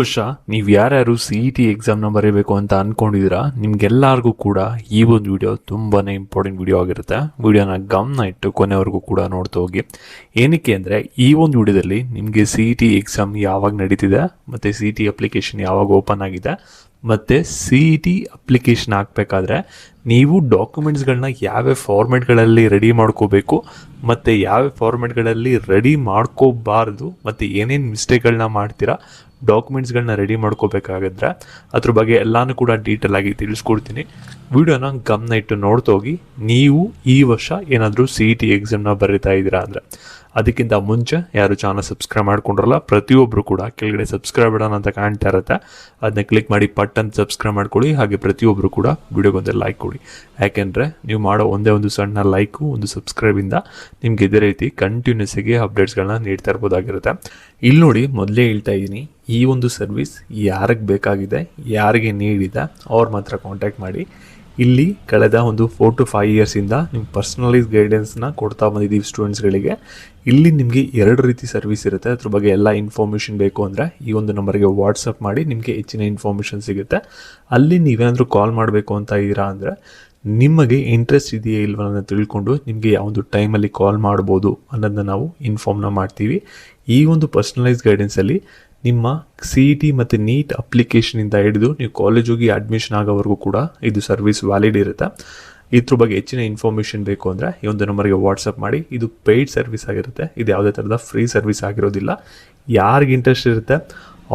ವರ್ಷ ನೀವು ಯಾರ್ಯಾರು CET ಎಕ್ಸಾಮ್ನ ಬರೀಬೇಕು ಅಂತ ಅನ್ಕೊಂಡಿದ್ದೀರಾ, ನಿಮ್ಗೆಲ್ಲರಿಗೂ ಕೂಡ ಈ ಒಂದು ವಿಡಿಯೋ ತುಂಬಾನೇ ಇಂಪಾರ್ಟೆಂಟ್ ವಿಡಿಯೋ ಆಗಿರುತ್ತೆ. ವಿಡಿಯೋನ ಗಮನ ಇಟ್ಟು ಕೊನೆವರೆಗೂ ಕೂಡ ನೋಡ್ತಾ ಹೋಗಿ. ಏನಕ್ಕೆ ಅಂದರೆ ಈ ಒಂದು ವಿಡಿಯೋದಲ್ಲಿ ನಿಮಗೆ CET ಎಕ್ಸಾಮ್ ಯಾವಾಗ ನಡೀತಿದೆ, ಮತ್ತು CET ಅಪ್ಲಿಕೇಶನ್ ಯಾವಾಗ ಓಪನ್ ಆಗಿದೆ, ಮತ್ತು CET ಅಪ್ಲಿಕೇಶನ್ ಹಾಕಬೇಕಾದ್ರೆ ನೀವು ಡಾಕ್ಯುಮೆಂಟ್ಸ್ಗಳನ್ನ ಯಾವ್ಯಾವ ಫಾರ್ಮೆಟ್ಗಳಲ್ಲಿ ರೆಡಿ ಮಾಡ್ಕೋಬೇಕು, ಮತ್ತು ಯಾವ್ಯಾವ ಫಾರ್ಮೆಟ್ಗಳಲ್ಲಿ ರೆಡಿ ಮಾಡ್ಕೋಬಾರ್ದು, ಮತ್ತು ಏನೇನು ಮಿಸ್ಟೇಕ್ಗಳನ್ನ ಮಾಡ್ತೀರಾ ಡಾಕ್ಯುಮೆಂಟ್ಸ್ಗಳನ್ನ ರೆಡಿ ಮಾಡ್ಕೋಬೇಕಾಗಿದ್ರೆ ಅದ್ರ ಬಗ್ಗೆ ಎಲ್ಲಾನು ಕೂಡ ಡೀಟೇಲ್ ಆಗಿ ತಿಳಿಸ್ಕೊಡ್ತೀನಿ. ವಿಡಿಯೋನ ಗಮನ ಇಟ್ಟು ನೋಡ್ತಾ ಹೋಗಿ. ನೀವು ಈ ವರ್ಷ ಏನಾದರೂ CET ಎಕ್ಸಾಮ್ನ ಬರೀತಾ ಇದ್ದೀರಾ ಅಂದರೆ, ಅದಕ್ಕಿಂತ ಮುಂಚೆ ಯಾರು ಚಾನಲ್ ಸಬ್ಸ್ಕ್ರೈಬ್ ಮಾಡ್ಕೊಂಡ್ರಲ್ಲ ಪ್ರತಿಯೊಬ್ಬರು ಕೂಡ ಕೆಳಗಡೆ ಸಬ್ಸ್ಕ್ರೈಬ್ ಬಟನ್ ಅಂತ ಕಾಣ್ತಾ ಇರುತ್ತೆ, ಅದನ್ನ ಕ್ಲಿಕ್ ಮಾಡಿ ಪಟ್ ಅಂತ ಸಬ್ಸ್ಕ್ರೈಬ್ ಮಾಡ್ಕೊಳ್ಳಿ. ಹಾಗೆ ಪ್ರತಿಯೊಬ್ಬರು ಕೂಡ ವಿಡಿಯೋಗೊಂದು ಲೈಕ್ ಕೊಡಿ. ಯಾಕೆಂದರೆ ನೀವು ಮಾಡೋ ಒಂದೇ ಒಂದು ಸಣ್ಣ ಲೈಕು, ಒಂದು ಸಬ್ಸ್ಕ್ರೈಬಿಂದ ನಿಮ್ಗೆ ಇದೇ ರೀತಿ ಕಂಟಿನ್ಯೂಸ್ ಆಗಿ ಅಪ್ಡೇಟ್ಸ್ಗಳನ್ನ ನೀಡ್ತಾ ಇರ್ಬೋದಾಗಿರುತ್ತೆ. ಇಲ್ಲಿ ನೋಡಿ, ಮೊದಲೇ ಹೇಳ್ತಾ ಇದ್ದೀನಿ, ಈ ಒಂದು ಸರ್ವಿಸ್ ಯಾರಿಗೆ ಬೇಕಾಗಿದೆ, ಯಾರಿಗೆ ನೀಡಿದೆ ಅವ್ರು ಮಾತ್ರ ಕಾಂಟ್ಯಾಕ್ಟ್ ಮಾಡಿ. ಇಲ್ಲಿ ಕಳೆದ ಒಂದು 4 to 5 ಇಯರ್ಸಿಂದ ನಿಮ್ಮ ಪರ್ಸ್ನಲೈಸ್ ಗೈಡೆನ್ಸ್ನ ಕೊಡ್ತಾ ಬಂದಿದ್ದೀವಿ ಸ್ಟೂಡೆಂಟ್ಸ್ಗಳಿಗೆ. ಇಲ್ಲಿ ನಿಮಗೆ 2 ರೀತಿ ಸರ್ವಿಸ್ ಇರುತ್ತೆ. ಅದ್ರ ಬಗ್ಗೆ ಎಲ್ಲ ಇನ್ಫಾರ್ಮೇಷನ್ ಬೇಕು ಅಂದರೆ ಈ ಒಂದು ನಂಬರ್ಗೆ ವಾಟ್ಸಪ್ ಮಾಡಿ, ನಿಮಗೆ ಹೆಚ್ಚಿನ ಇನ್ಫಾರ್ಮೇಷನ್ ಸಿಗುತ್ತೆ. ಅಲ್ಲಿ ನೀವೇನಾದರೂ ಕಾಲ್ ಮಾಡಬೇಕು ಅಂತ ಇದ್ದೀರಾ ಅಂದರೆ, ನಿಮಗೆ ಇಂಟ್ರೆಸ್ಟ್ ಇದೆಯಾ ಇಲ್ವ ಅನ್ನೋದನ್ನ ತಿಳ್ಕೊಂಡು ನಿಮಗೆ ಯಾವೊಂದು ಟೈಮಲ್ಲಿ ಕಾಲ್ ಮಾಡ್ಬೋದು ಅನ್ನೋದನ್ನ ನಾವು ಇನ್ಫಾರ್ಮ್ನ ಮಾಡ್ತೀವಿ. ಈ ಒಂದು ಪರ್ಸ್ನಲೈಸ್ ಗೈಡೆನ್ಸಲ್ಲಿ ನಿಮ್ಮ CET ಮತ್ತು NEET ಅಪ್ಲಿಕೇಶನಿಂದ ಹಿಡಿದು ನೀವು ಕಾಲೇಜ್ ಹೋಗಿ ಅಡ್ಮಿಷನ್ ಆಗೋವರೆಗೂ ಕೂಡ ಇದು ಸರ್ವಿಸ್ ವ್ಯಾಲಿಡ್ ಇರುತ್ತೆ. ಇದ್ರ ಬಗ್ಗೆ ಹೆಚ್ಚಿನ ಇನ್ಫಾರ್ಮೇಷನ್ ಬೇಕು ಅಂದರೆ ಈ ಒಂದು ನಂಬರ್ಗೆ ವಾಟ್ಸಪ್ ಮಾಡಿ. ಇದು ಪೇಯ್ಡ್ ಸರ್ವಿಸ್ ಆಗಿರುತ್ತೆ, ಇದು ಯಾವುದೇ ಥರದ ಫ್ರೀ ಸರ್ವಿಸ್ ಆಗಿರೋದಿಲ್ಲ. ಯಾರಿಗೆ ಇಂಟ್ರೆಸ್ಟ್ ಇರುತ್ತೆ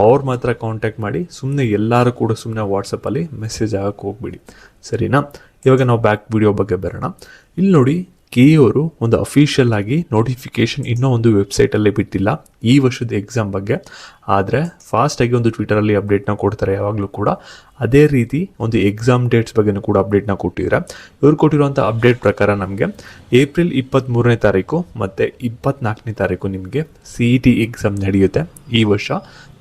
ಅವ್ರು ಮಾತ್ರ ಕಾಂಟ್ಯಾಕ್ಟ್ ಮಾಡಿ. ಸುಮ್ಮನೆ ಎಲ್ಲರೂ ಕೂಡ ಸುಮ್ಮನೆ ವಾಟ್ಸಪ್ಪಲ್ಲಿ ಮೆಸೇಜ್ ಆಗಕ್ಕೆ ಹೋಗ್ಬಿಡಿ, ಸರಿನಾ? ಇವಾಗ ನಾವು ಬ್ಯಾಕ್ ವಿಡಿಯೋ ಬಗ್ಗೆ ಬರೋಣ. ಇಲ್ಲಿ ನೋಡಿ, KE ಅವರು ಒಂದು ಅಫಿಷಿಯಲ್ ಆಗಿ ನೋಟಿಫಿಕೇಶನ್ ಇನ್ನೂ ಒಂದು ವೆಬ್ಸೈಟಲ್ಲಿ ಬಿಟ್ಟಿಲ್ಲ ಈ ವರ್ಷದ ಎಕ್ಸಾಮ್ ಬಗ್ಗೆ. ಆದರೆ ಫಾಸ್ಟಾಗಿ ಒಂದು ಟ್ವಿಟರಲ್ಲಿ ಅಪ್ಡೇಟ್ನ ಕೊಡ್ತಾರೆ ಯಾವಾಗಲೂ ಕೂಡ. ಅದೇ ರೀತಿ ಒಂದು ಎಕ್ಸಾಮ್ ಡೇಟ್ಸ್ ಬಗ್ಗೆನೂ ಕೂಡ ಅಪ್ಡೇಟ್ನ ಕೊಟ್ಟಿದ್ದಾರೆ. ಇವ್ರು ಕೊಟ್ಟಿರುವಂಥ ಅಪ್ಡೇಟ್ ಪ್ರಕಾರ ನಮಗೆ ಏಪ್ರಿಲ್ 23ನೇ ತಾರೀಕು ಮತ್ತು 24ನೇ ತಾರೀಕು ನಿಮಗೆ CET ಎಕ್ಸಾಮ್ ನಡೆಯುತ್ತೆ ಈ ವರ್ಷ.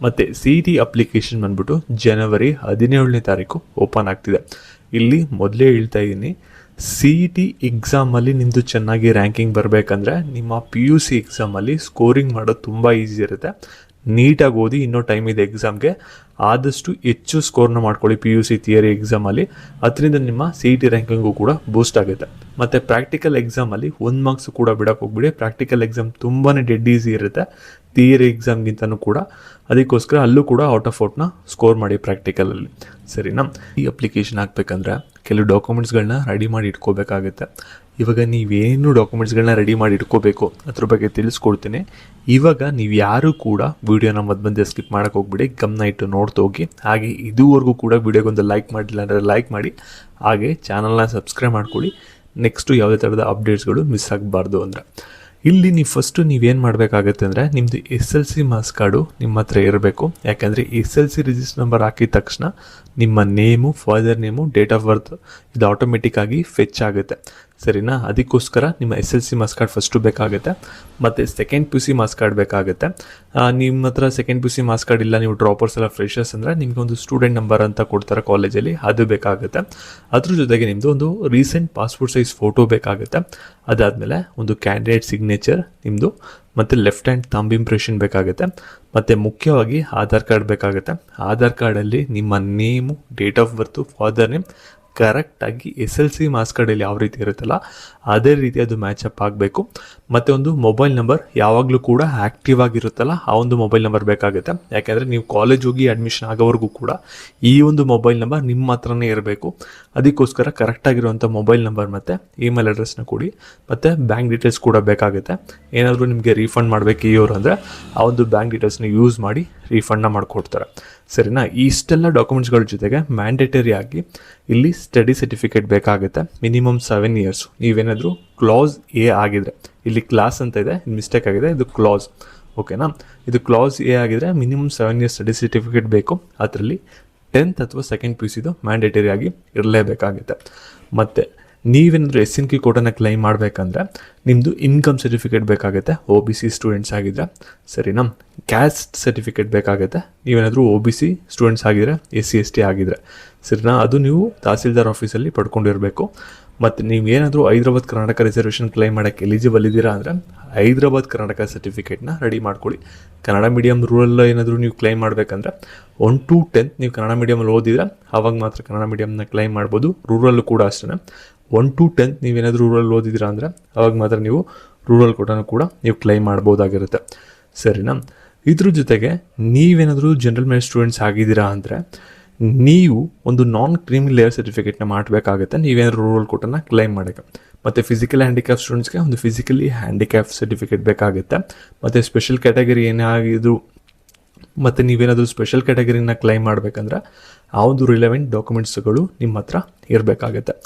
ಮತ್ತು CET ಅಪ್ಲಿಕೇಶನ್ ಬಂದ್ಬಿಟ್ಟು ಜನವರಿ 17ನೇ ತಾರೀಕು ಓಪನ್ ಆಗ್ತಿದೆ. ಇಲ್ಲಿ ಮೊದಲೇ ಹೇಳ್ತಾ ಇದ್ದೀನಿ, CET ಎಕ್ಸಾಮಲ್ಲಿ ನಿಮ್ಮದು ಚೆನ್ನಾಗಿ ರ್ಯಾಂಕಿಂಗ್ ಬರಬೇಕಂದ್ರೆ ನಿಮ್ಮ PUC ಎಕ್ಸಾಮಲ್ಲಿ ಸ್ಕೋರಿಂಗ್ ಮಾಡೋದು ತುಂಬ ಈಸಿ ಇರುತ್ತೆ. ನೀಟಾಗಿ ಓದಿ, ಇನ್ನೂ ಟೈಮ್ ಇದೆ ಎಕ್ಸಾಮ್ಗೆ. ಆದಷ್ಟು ಹೆಚ್ಚು ಸ್ಕೋರ್ನ ಮಾಡ್ಕೊಳ್ಳಿ PUC ಥಿಯರಿ ಎಕ್ಸಾಮಲ್ಲಿ. ಅದರಿಂದ ನಿಮ್ಮ CET ರ್ಯಾಂಕಿಂಗು ಕೂಡ ಬೂಸ್ಟ್ ಆಗುತ್ತೆ. ಮತ್ತು ಪ್ರಾಕ್ಟಿಕಲ್ ಎಕ್ಸಾಮಲ್ಲಿ 1 ಮಾರ್ಕ್ಸ್ ಕೂಡ ಬಿಡೋಕೆ ಹೋಗ್ಬಿಡಿ. ಪ್ರಾಕ್ಟಿಕಲ್ ಎಕ್ಸಾಮ್ ತುಂಬಾ ಡೆಡ್ ಈಸಿ ಇರುತ್ತೆ ಥಿಯರಿ ಎಕ್ಸಾಮ್ಗಿಂತನೂ ಕೂಡ. ಅದಕ್ಕೋಸ್ಕರ ಅಲ್ಲೂ ಕೂಡ ಔಟ್ ಆಫ್ ಔಟ್ನ ಸ್ಕೋರ್ ಮಾಡಿ ಪ್ರಾಕ್ಟಿಕಲಲ್ಲಿ, ಸರಿನಾ? ಈ ಅಪ್ಲಿಕೇಶನ್ ಹಾಕಬೇಕಂದ್ರೆ ಕೆಲವು ಡಾಕ್ಯುಮೆಂಟ್ಸ್ಗಳನ್ನ ರೆಡಿ ಮಾಡಿ ಇಟ್ಕೋಬೇಕಾಗುತ್ತೆ. ಇವಾಗ ನೀವೇನು ಡಾಕ್ಯುಮೆಂಟ್ಸ್ಗಳನ್ನ ರೆಡಿ ಮಾಡಿ ಇಟ್ಕೋಬೇಕು ಅದ್ರ ಬಗ್ಗೆ ತಿಳಿಸ್ಕೊಡ್ತೀನಿ. ಇವಾಗ ನೀವು ಯಾರು ಕೂಡ ವೀಡಿಯೋನ ಮಧ್ಯೆ ಸ್ಕಿಪ್ ಮಾಡೋಕೆ ಹೋಗ್ಬಿಡಿ, ಗಮನ ಇಟ್ಟು ನೋಡ್ತಾ ಹೋಗಿ. ಹಾಗೆ ಇದುವರೆಗೂ ಕೂಡ ವೀಡಿಯೋಗೊಂದು ಲೈಕ್ ಮಾಡಿಲ್ಲ ಅಂದರೆ ಲೈಕ್ ಮಾಡಿ. ಹಾಗೆ ಚಾನಲ್ನ ಸಬ್ಸ್ಕ್ರೈಬ್ ಮಾಡ್ಕೊಳ್ಳಿ, ನೆಕ್ಸ್ಟು ಯಾವುದೇ ಥರದ ಅಪ್ಡೇಟ್ಸ್ಗಳು ಮಿಸ್ ಆಗಬಾರ್ದು ಅಂದರೆ. ಇಲ್ಲಿ ನೀವು ಫಸ್ಟು ನೀವೇನು ಮಾಡಬೇಕಾಗತ್ತೆ ಅಂದರೆ, ನಿಮ್ಮದು SLC ಮಾರ್ಕ್ಸ್ ಕಾರ್ಡು ನಿಮ್ಮ ಹತ್ರ ಇರಬೇಕು. ಯಾಕೆಂದರೆ SLC ರಿಜಿಸ್ಟರ್ ನಂಬರ್ ಹಾಕಿದ ತಕ್ಷಣ ನಿಮ್ಮ name, father name, date of birth ಇದು ಆಟೋಮೆಟಿಕ್ಕಾಗಿ ಫೆಚ್ ಆಗುತ್ತೆ, ಸರಿನಾ? ಅದಕ್ಕೋಸ್ಕರ ನಿಮ್ಮ SLC ಮಾರ್ಕ್ಸ್ ಕಾರ್ಡ್ ಫಸ್ಟು ಬೇಕಾಗುತ್ತೆ. ಮತ್ತು ಸೆಕೆಂಡ್ PUC ಮಾರ್ಕ್ಸ್ ಕಾರ್ಡ್ ಬೇಕಾಗುತ್ತೆ. ನಿಮ್ಮ ಹತ್ರ ಸೆಕೆಂಡ್ PUC ಮಾರ್ಕ್ಸ್ ಕಾರ್ಡ್ ಇಲ್ಲ, ನೀವು ಡ್ರಾಪರ್ಸ್ ಎಲ್ಲ ಫ್ರೆಷರ್ಸ್ ಅಂದರೆ ನಿಮಗೆ ಒಂದು ಸ್ಟೂಡೆಂಟ್ ನಂಬರ್ ಅಂತ ಕೊಡ್ತಾರೆ ಕಾಲೇಜಲ್ಲಿ, ಅದು ಬೇಕಾಗುತ್ತೆ. ಅದ್ರ ಜೊತೆಗೆ ನಿಮ್ಮದು ಒಂದು ರೀಸೆಂಟ್ ಪಾಸ್ಪೋರ್ಟ್ ಸೈಜ್ ಫೋಟೋ ಬೇಕಾಗುತ್ತೆ. ಅದಾದಮೇಲೆ ಒಂದು ಕ್ಯಾಂಡಿಡೇಟ್ ಸಿಗ್ನೇಚರ್ ನಿಮ್ಮದು, ಮತ್ತು ಲೆಫ್ಟ್ ಹ್ಯಾಂಡ್ ಥಂಬ್ ಇಂಪ್ರೆಷನ್ ಬೇಕಾಗುತ್ತೆ. ಮತ್ತು ಮುಖ್ಯವಾಗಿ ಆಧಾರ್ ಕಾರ್ಡ್ ಬೇಕಾಗುತ್ತೆ. ಆಧಾರ್ ಕಾರ್ಡಲ್ಲಿ ನಿಮ್ಮ name, date of birth, father name ಕರೆಕ್ಟಾಗಿ SLC ಮಾರ್ಕ್ಸ್ ಕಾರ್ಡಲ್ಲಿ ಯಾವ ರೀತಿ ಇರುತ್ತಲ್ಲ ಅದೇ ರೀತಿ ಅದು ಮ್ಯಾಚಪ್ ಆಗಬೇಕು. ಮತ್ತು ಒಂದು ಮೊಬೈಲ್ ನಂಬರ್ ಯಾವಾಗಲೂ ಕೂಡ ಆ್ಯಕ್ಟಿವ್ ಆಗಿರುತ್ತಲ್ಲ ಆ ಒಂದು ಮೊಬೈಲ್ ನಂಬರ್ ಬೇಕಾಗುತ್ತೆ. ಯಾಕೆಂದರೆ ನೀವು ಕಾಲೇಜ್ ಹೋಗಿ ಅಡ್ಮಿಷನ್ ಆಗೋವರೆಗೂ ಕೂಡ ಈ ಒಂದು ಮೊಬೈಲ್ ನಂಬರ್ ನಿಮ್ಮ ಹತ್ರನೇ ಇರಬೇಕು. ಅದಕ್ಕೋಸ್ಕರ ಕರೆಕ್ಟಾಗಿರುವಂಥ ಮೊಬೈಲ್ ನಂಬರ್ ಮತ್ತು ಇಮೇಲ್ ಅಡ್ರೆಸ್ನ ಕೊಡಿ. ಮತ್ತು ಬ್ಯಾಂಕ್ ಡೀಟೇಲ್ಸ್ ಕೂಡ ಬೇಕಾಗುತ್ತೆ. ಏನಾದರೂ ನಿಮಗೆ ರೀಫಂಡ್ ಮಾಡಬೇಕು ಇವರು ಅಂದರೆ ಆ ಒಂದು ಬ್ಯಾಂಕ್ ಡೀಟೇಲ್ಸ್ನ ಯೂಸ್ ಮಾಡಿ ರೀಫಂಡ್ನ ಮಾಡಿಕೊಡ್ತಾರೆ, ಸರಿನಾ? ಇಷ್ಟೆಲ್ಲ ಡಾಕ್ಯುಮೆಂಟ್ಸ್ಗಳ ಜೊತೆಗೆ ಮ್ಯಾಂಡೇಟರಿ ಆಗಿ ಇಲ್ಲಿ ಸ್ಟಡಿ ಸರ್ಟಿಫಿಕೇಟ್ ಬೇಕಾಗುತ್ತೆ. Minimum 7 years. ನೀವೇನಾದರೂ ಕ್ಲಾಸ್ A ಆಗಿದ್ರೆ, ಇಲ್ಲಿ ಕ್ಲಾಸ್ ಅಂತ ಇದೆ, ಮಿಸ್ಟೇಕ್ ಆಗಿದೆ, ಇದು ಕ್ಲಾಸ್, ಓಕೆನಾ? ಇದು ಕ್ಲಾಸ್ A ಆಗಿದ್ರೆ ಮಿನಿಮಮ್ 7 ಇಯರ್ಸ್ ಸ್ಟಡಿ ಸರ್ಟಿಫಿಕೇಟ್ ಬೇಕು. ಅದರಲ್ಲಿ 10th ಅಥವಾ ಸೆಕೆಂಡ್ PUCದು ಮ್ಯಾಂಡೇಟರಿ ಆಗಿ ಇರಲೇಬೇಕಾಗುತ್ತೆ. ಮತ್ತು ನೀವೇನಾದರೂ SNQ ಕೋಟನ್ನು ಕ್ಲೈಮ್ ಮಾಡಬೇಕಂದ್ರೆ ನಿಮ್ಮದು ಇನ್ಕಮ್ ಸರ್ಟಿಫಿಕೇಟ್ ಬೇಕಾಗುತ್ತೆ, OBC ಸ್ಟೂಡೆಂಟ್ಸ್ ಆಗಿದ್ರೆ, ಸರಿನಾ? ಕ್ಯಾಸ್ಟ್ ಸರ್ಟಿಫಿಕೇಟ್ ಬೇಕಾಗುತ್ತೆ ನೀವೇನಾದರೂ OBC ಸ್ಟೂಡೆಂಟ್ಸ್ ಆಗಿದ್ರೆ, SC ST ಆಗಿದ್ರೆ, ಸರಿನಾ? ಅದು ನೀವು ತಹಸೀಲ್ದಾರ್ ಆಫೀಸಲ್ಲಿ ಪಡ್ಕೊಂಡಿರಬೇಕು. ಮತ್ತು ನೀವೇನಾದರೂ ಹೈದರಾಬಾದ್ ಕರ್ನಾಟಕ ರಿಸರ್ವೇಷನ್ ಕ್ಲೈಮ್ ಮಾಡೋಕ್ಕೆ ಎಲಿಜಿಬಲ್ ಇದ್ದೀರಾ ಅಂದರೆ ಹೈದರಾಬಾದ್ ಕರ್ನಾಟಕ ಸರ್ಟಿಫಿಕೇಟ್ನ ರೆಡಿ ಮಾಡ್ಕೊಳ್ಳಿ. ಕನ್ನಡ ಮೀಡಿಯಮ್ ರೂರಲ್ ಏನಾದರೂ ನೀವು ಕ್ಲೈಮ್ ಮಾಡಬೇಕಂದ್ರೆ 1 to 10 ನೀವು ಕನ್ನಡ ಮೀಡಿಯಮಲ್ಲಿ ಓದಿದ್ರೆ ಆವಾಗ ಮಾತ್ರ ಕನ್ನಡ ಮೀಡಿಯಮ್ನ ಕ್ಲೈಮ್ ಮಾಡ್ಬೋದು. ರೂರಲ್ಲು ಕೂಡ ಅಷ್ಟೇ 1 to 10 ನೀವೇನಾದರೂ ರೂರಲ್ ಓದಿದ್ದೀರಾ ಅಂದರೆ ಅವಾಗ ಮಾತ್ರ ನೀವು ರೂರಲ್ ಕೋಟಾನು ಕೂಡ ನೀವು ಕ್ಲೈಮ್ ಮಾಡ್ಬೋದಾಗಿರುತ್ತೆ. ಸರಿನಾ? ಇದ್ರ ಜೊತೆಗೆ ನೀವೇನಾದರೂ ಜನರಲ್ ಮೆರಿಟ್ ಸ್ಟೂಡೆಂಟ್ಸ್ ಆಗಿದ್ದೀರಾ ಅಂದರೆ ನೀವು ಒಂದು ನಾನ್ ಕ್ರೀಮಿ ಲೇಯರ್ ಸರ್ಟಿಫಿಕೇಟ್ನ ಮಾಡಬೇಕಾಗುತ್ತೆ ನೀವೇನಾದರೂ ರೂರಲ್ ಕೋಟನ್ನು ಕ್ಲೈಮ್ ಮಾಡೋಕ್ಕೆ. ಮತ್ತು ಫಿಸಿಕಲ್ ಹ್ಯಾಂಡಿಕ್ಯಾಪ್ ಸ್ಟೂಡೆಂಟ್ಸ್ಗೆ ಒಂದು ಫಿಸಿಕಲಿ ಹ್ಯಾಂಡಿಕ್ಯಾಪ್ ಸರ್ಟಿಫಿಕೇಟ್ ಬೇಕಾಗುತ್ತೆ. ಮತ್ತು ಸ್ಪೆಷಲ್ ಕ್ಯಾಟಗರಿ ಏನಾಗಿದ್ರು ಮತ್ತು ನೀವೇನಾದರೂ ಸ್ಪೆಷಲ್ ಕ್ಯಾಟಗರಿನ ಕ್ಲೈಮ್ ಮಾಡಬೇಕಂದ್ರೆ ಆ ಒಂದು ರಿಲೆವೆಂಟ್ ಡಾಕ್ಯುಮೆಂಟ್ಸ್ಗಳು ನಿಮ್ಮ ಹತ್ರ ಇರಬೇಕಾಗುತ್ತೆ.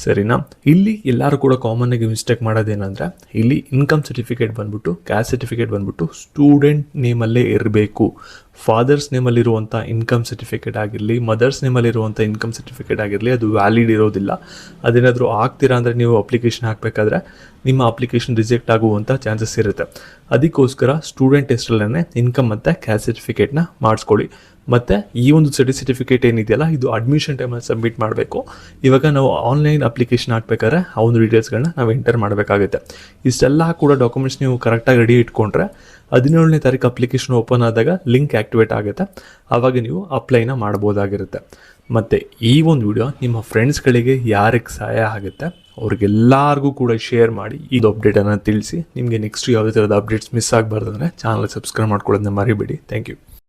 ಸರಿನಾ? ಇಲ್ಲಿ ಎಲ್ಲರೂ ಕೂಡ ಕಾಮನ್ನಾಗಿ ಮಿಸ್ಟೇಕ್ ಮಾಡೋದೇನೆಂದರೆ ಇಲ್ಲಿ ಇನ್ಕಮ್ ಸರ್ಟಿಫಿಕೇಟ್ ಬಂದ್ಬಿಟ್ಟು ಕ್ಯಾಸ್ಟ್ ಸರ್ಟಿಫಿಕೇಟ್ ಬಂದ್ಬಿಟ್ಟು ಸ್ಟೂಡೆಂಟ್ ನೇಮಲ್ಲೇ ಇರಬೇಕು. ಫಾದರ್ಸ್ ನೇಮಲ್ಲಿರುವಂಥ ಇನ್ಕಮ್ ಸರ್ಟಿಫಿಕೇಟ್ ಆಗಿರಲಿ, ಮದರ್ಸ್ ನೇಮಲ್ಲಿರುವಂಥ ಇನ್ಕಮ್ ಸರ್ಟಿಫಿಕೇಟ್ ಆಗಿರಲಿ, ಅದು ವ್ಯಾಲಿಡ್ ಇರೋದಿಲ್ಲ. ಅದೇನಾದರೂ ಆಗ್ತೀರಾ ಅಂದರೆ ನೀವು ಅಪ್ಲಿಕೇಶನ್ ಹಾಕಬೇಕಾದ್ರೆ ನಿಮ್ಮ ಅಪ್ಲಿಕೇಶನ್ ರಿಜೆಕ್ಟ್ ಆಗುವಂಥ ಚಾನ್ಸಸ್ ಇರುತ್ತೆ. ಅದಕ್ಕೋಸ್ಕರ ಸ್ಟೂಡೆಂಟ್ ಹೆಸರಲ್ಲೇ ಇನ್ಕಮ್ ಮತ್ತು ಕ್ಯಾಸ್ಟ್ ಸರ್ಟಿಫಿಕೇಟ್ನ ಮಾಡಿಸ್ಕೊಳ್ಳಿ. ಮತ್ತು ಈ ಒಂದು ಸರ್ಟಿಫಿಕೇಟ್ ಏನಿದೆಯಲ್ಲ ಇದು ಅಡ್ಮಿಷನ್ ಟೈಮಲ್ಲಿ ಸಬ್ಮಿಟ್ ಮಾಡಬೇಕು. ಇವಾಗ ನಾವು ಆನ್ಲೈನ್ ಅಪ್ಲಿಕೇಶನ್ ಹಾಕ್ಬೇಕಾದ್ರೆ ಆ ಒಂದು ಡೀಟೇಲ್ಸ್ಗಳನ್ನ ನಾವು ಎಂಟರ್ ಮಾಡಬೇಕಾಗುತ್ತೆ. ಇಷ್ಟೆಲ್ಲ ಕೂಡ ಡಾಕ್ಯುಮೆಂಟ್ಸ್ ನೀವು ಕರೆಕ್ಟಾಗಿ ರೆಡಿ ಇಟ್ಕೊಂಡ್ರೆ 17ನೇ ತಾರೀಕು ಅಪ್ಲಿಕೇಶನ್ ಓಪನ್ ಆದಾಗ ಲಿಂಕ್ ಆ್ಯಕ್ಟಿವೇಟ್ ಆಗುತ್ತೆ. ಆವಾಗ ನೀವು ಅಪ್ಲೈನ ಮಾಡ್ಬೋದಾಗಿರುತ್ತೆ. ಮತ್ತು ಈ ಒಂದು ವಿಡಿಯೋ ನಿಮ್ಮ ಫ್ರೆಂಡ್ಸ್ಗಳಿಗೆ ಯಾರಿಗೆ ಸಹಾಯ ಆಗುತ್ತೆ ಅವ್ರಿಗೆಲ್ಲರಿಗೂ ಕೂಡ ಶೇರ್ ಮಾಡಿ ಇದು ಅಪ್ಡೇಟನ್ನು ತಿಳಿಸಿ. ನಿಮಗೆ ನೆಕ್ಸ್ಟ್ ಯಾವುದೇ ಥರದ ಅಪ್ಡೇಟ್ಸ್ ಮಿಸ್ ಆಗಬಾರ್ದಂದ್ರೆ ಚಾನಲ್ ಸಬ್ಸ್ಕ್ರೈಬ್ ಮಾಡ್ಕೊಳ್ಳೋದನ್ನ ಮರಿಬೇಡಿ. Thank you.